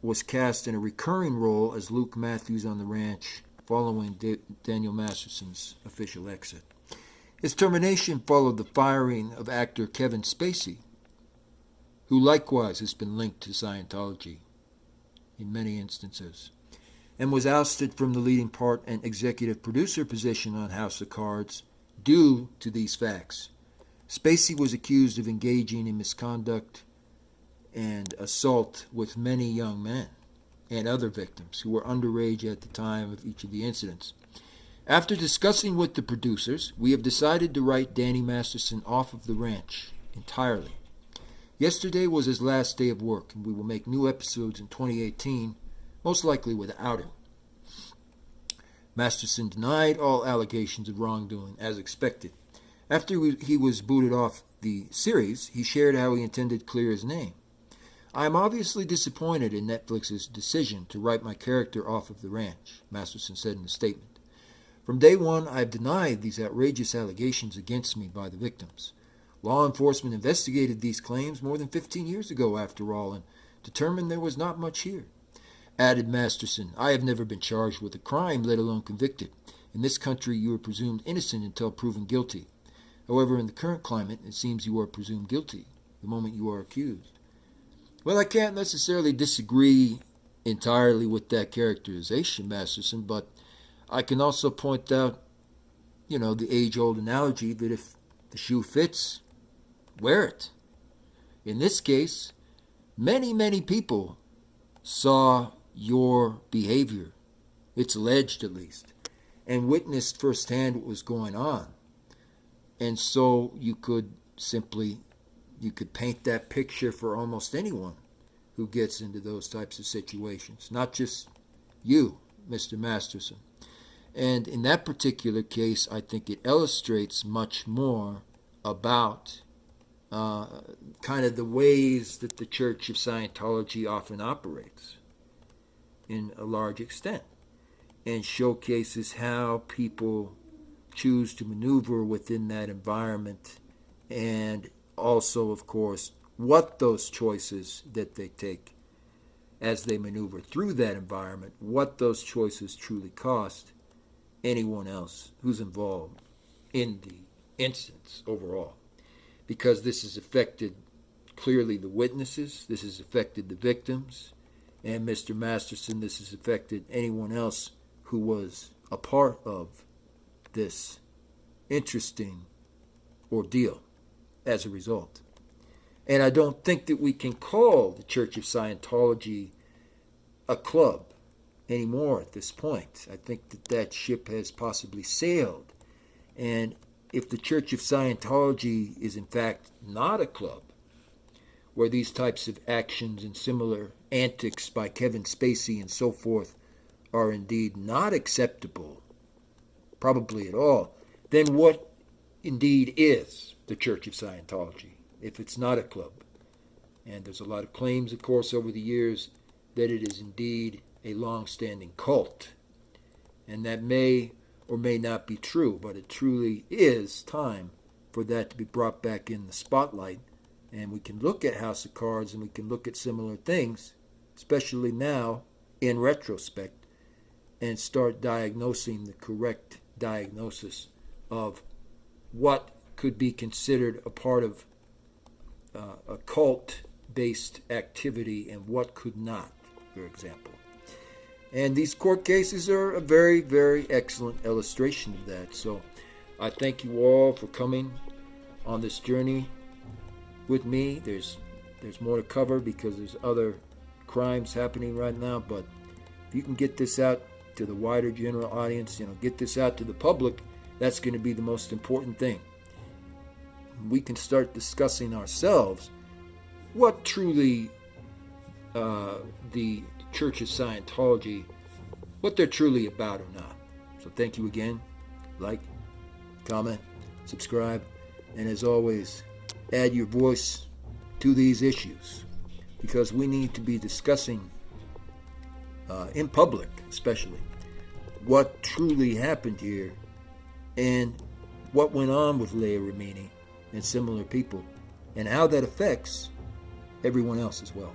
was cast in a recurring role as Luke Matthews on the ranch following Daniel Masterson's official exit. His termination followed the firing of actor Kevin Spacey, who likewise has been linked to Scientology in many instances, and was ousted from the leading part and executive producer position on House of Cards due to these facts. Spacey was accused of engaging in misconduct and assault with many young men and other victims who were underage at the time of each of the incidents. After discussing with the producers, we have decided to write Danny Masterson off of the ranch entirely. Yesterday was his last day of work, and we will make new episodes in 2018, most likely without him. Masterson denied all allegations of wrongdoing, as expected. After he was booted off the series, he shared how he intended to clear his name. I am obviously disappointed in Netflix's decision to write my character off of the ranch, Masterson said in a statement. From day one, I have denied these outrageous allegations against me by the victims. Law enforcement investigated these claims more than 15 years ago, after all, and determined there was not much here. Added Masterson, I have never been charged with a crime, let alone convicted. In this country, you are presumed innocent until proven guilty. However, in the current climate, it seems you are presumed guilty the moment you are accused. Well, I can't necessarily disagree entirely with that characterization, Masterson, but I can also point out, the age-old analogy that if the shoe fits, wear it. In this case, many, many people saw your behavior, it's alleged at least, and witnessed firsthand what was going on. And so you could paint that picture for almost anyone who gets into those types of situations, not just you, Mr. Masterson. And in that particular case, I think it illustrates much more about kind of the ways that the Church of Scientology often operates in a large extent, and showcases how people choose to maneuver within that environment, and also, of course, what those choices that they take as they maneuver through that environment, what those choices truly cost anyone else who's involved in the instance overall. Because this has affected clearly the witnesses, this has affected the victims, and Mr. Masterson, this has affected anyone else who was a part of this interesting ordeal as a result. And I don't think that we can call the Church of Scientology a club anymore at this point. I think that ship has possibly sailed. And if the Church of Scientology is in fact not a club, where these types of actions and similar antics by Kevin Spacey and so forth are indeed not acceptable, probably at all, then what indeed is the Church of Scientology, if it's not a club? And there's a lot of claims, of course, over the years that it is indeed a long-standing cult. And that may or may not be true, but it truly is time for that to be brought back in the spotlight. And we can look at House of Cards and we can look at similar things, especially now in retrospect, and start diagnosing the correct diagnosis of what could be considered a part of a cult-based activity and what could not, for example. And these court cases are a very, very excellent illustration of that. So I thank you all for coming on this journey with me. There's more to cover because there's other crimes happening right now, but if you can get this out to the wider general audience, get this out to the public, that's going to be the most important thing. We can start discussing ourselves what truly the Church of Scientology, what they're truly about or not. So thank you again. Like, comment, subscribe, and as always, add your voice to these issues, because we need to be discussing in public especially what truly happened here and what went on with Leah Remini and similar people, and how that affects everyone else as well.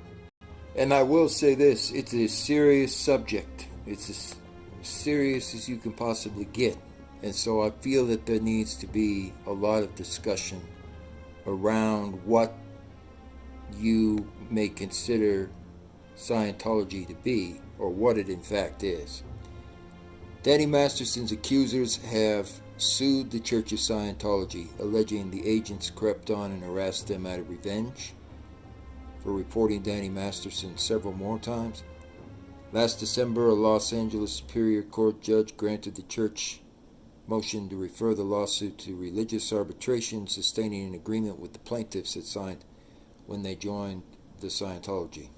And I will say this, it's a serious subject. It's as serious as you can possibly get. And so I feel that there needs to be a lot of discussion around what you may consider Scientology to be, or what it in fact is. Danny Masterson's accusers have sued the Church of Scientology, alleging the agents crept on and harassed them out of revenge for reporting Danny Masterson several more times. Last December, a Los Angeles Superior Court judge granted the church motion to refer the lawsuit to religious arbitration, sustaining an agreement with the plaintiffs had signed when they joined the Scientology.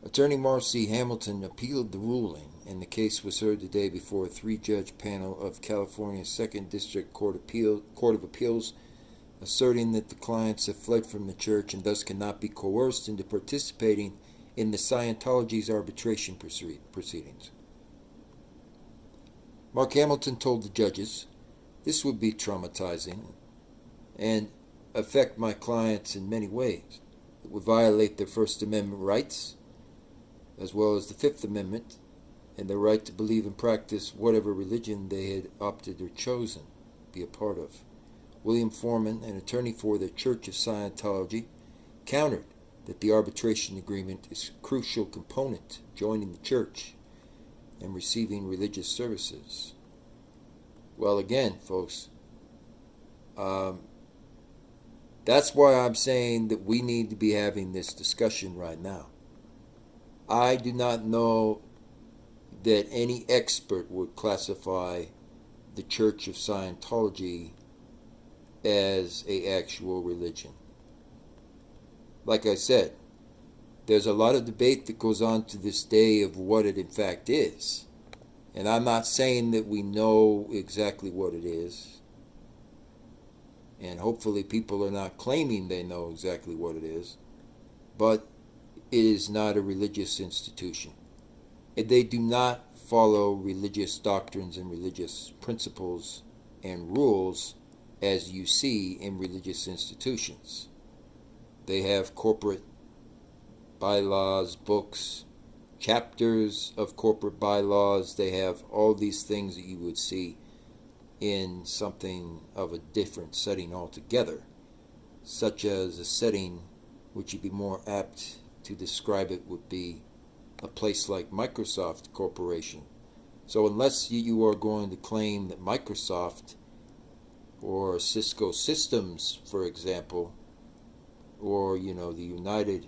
Attorney Marcy Hamilton appealed the ruling, and the case was heard today before a 3-judge panel of California's 2nd District Court of Appeals asserting that the clients have fled from the church and thus cannot be coerced into participating in the Scientology's arbitration proceedings. Mark Hamilton told the judges, "This would be traumatizing and affect my clients in many ways. It would violate their First Amendment rights, as well as the Fifth Amendment, and their right to believe and practice whatever religion they had opted or chosen to be a part of." William Foreman, an attorney for the Church of Scientology, countered that the arbitration agreement is a crucial component to joining the church and receiving religious services. Well, again, folks, that's why I'm saying that we need to be having this discussion right now. I do not know that any expert would classify the Church of Scientology as an actual religion. Like I said, there's a lot of debate that goes on to this day of what it in fact is. And I'm not saying that we know exactly what it is. And hopefully people are not claiming they know exactly what it is. But it is not a religious institution. They do not follow religious doctrines and religious principles and rules as you see in religious institutions. They have corporate bylaws, books, chapters of corporate bylaws. They have all these things that you would see in something of a different setting altogether, such as a setting which would be more apt to describe it would be a place like Microsoft Corporation. So unless you are going to claim that Microsoft or Cisco Systems, for example, or the United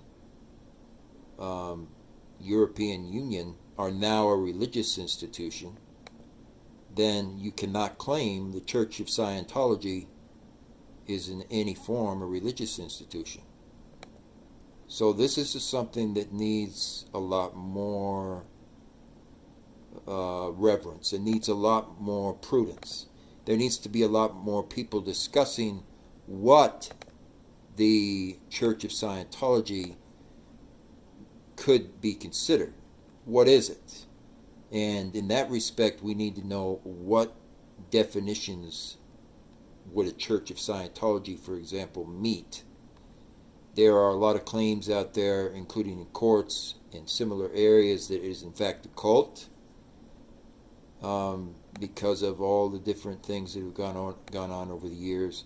European Union are now a religious institution, then you cannot claim the Church of Scientology is in any form a religious institution. So this is just something that needs a lot more reverence. It needs a lot more prudence. There needs to be a lot more people discussing what the Church of Scientology could be considered. What is it? And in that respect, we need to know what definitions would a Church of Scientology, for example, meet. There are a lot of claims out there, including in courts and similar areas, that it is in fact a cult, because of all the different things that have gone on over the years.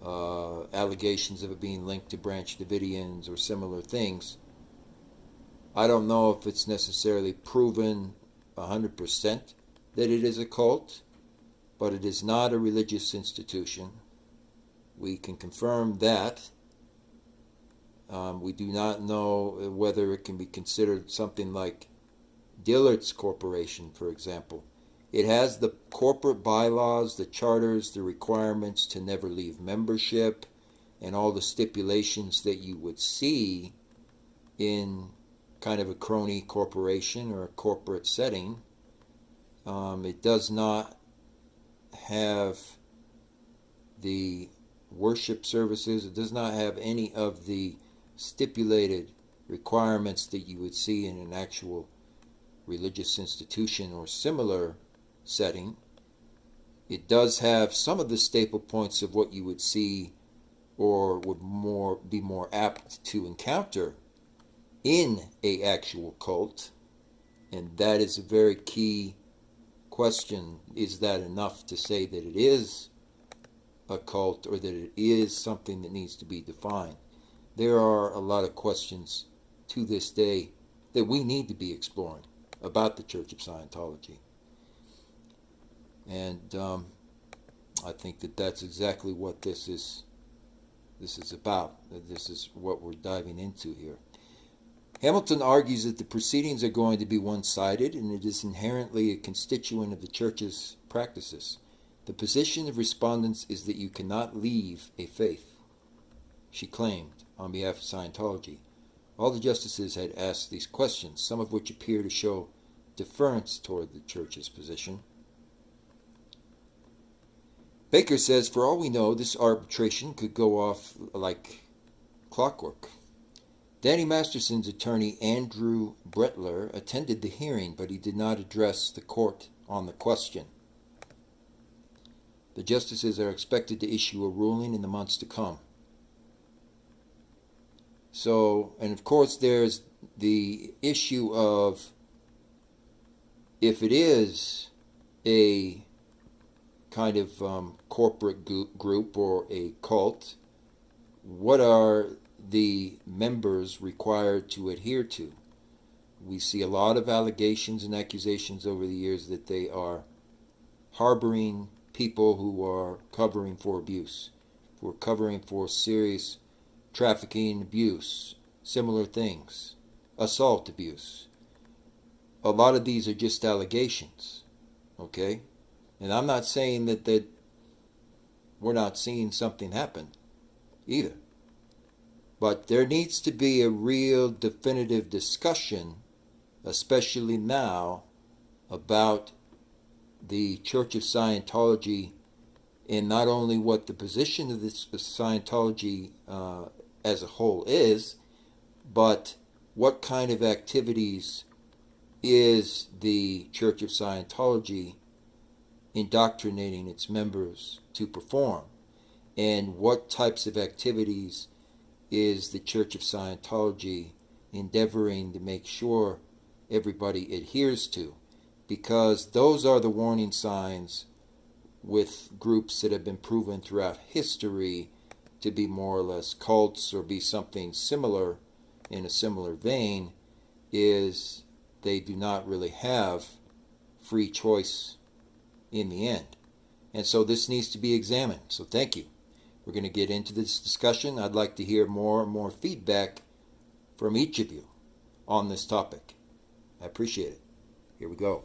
Allegations of it being linked to Branch Davidians or similar things. I don't know if it's necessarily proven 100% that it is a cult, but it is not a religious institution. We can confirm that. We do not know whether it can be considered something like Dillard's Corporation, for example. It has the corporate bylaws, the charters, the requirements to never leave membership, and all the stipulations that you would see in kind of a crony corporation or a corporate setting. It does not have the worship services. It does not have any of the stipulated requirements that you would see in an actual religious institution or similar setting. It does have some of the staple points of what you would see or would be more apt to encounter in a actual cult, and that is a very key question. Is that enough to say that it is a cult or that it is something that needs to be defined? There are a lot of questions to this day that we need to be exploring about the Church of Scientology. And I think that that's exactly what this is about. This is what we're diving into here. Hamilton argues that the proceedings are going to be one-sided, and it is inherently a constituent of the Church's practices. The position of respondents is that you cannot leave a faith, she claimed on behalf of Scientology. All the justices had asked these questions, some of which appear to show deference toward the Church's position. Baker says, for all we know, this arbitration could go off like clockwork. Danny Masterson's attorney, Andrew Bretler, attended the hearing, but he did not address the court on the question. The justices are expected to issue a ruling in the months to come. So, and of course, there's the issue of if it is a kind of corporate group or a cult, what are the members required to adhere to? We see a lot of allegations and accusations over the years that they are harboring people who are covering for abuse, who are covering for serious trafficking, abuse, similar things, assault abuse. A lot of these are just allegations, okay? And I'm not saying that we're not seeing something happen either. But there needs to be a real definitive discussion, especially now, about the Church of Scientology and not only what the position of this Scientology as a whole is, but what kind of activities is the Church of Scientology indoctrinating its members to perform, and what types of activities is the Church of Scientology endeavoring to make sure everybody adheres to, because those are the warning signs with groups that have been proven throughout history to be more or less cults or be something similar in a similar vein, is they do not really have free choice in the end. And so this needs to be examined. So thank you. We're going to get into this discussion. I'd like to hear more and more feedback from each of you on this topic. I appreciate it. Here we go.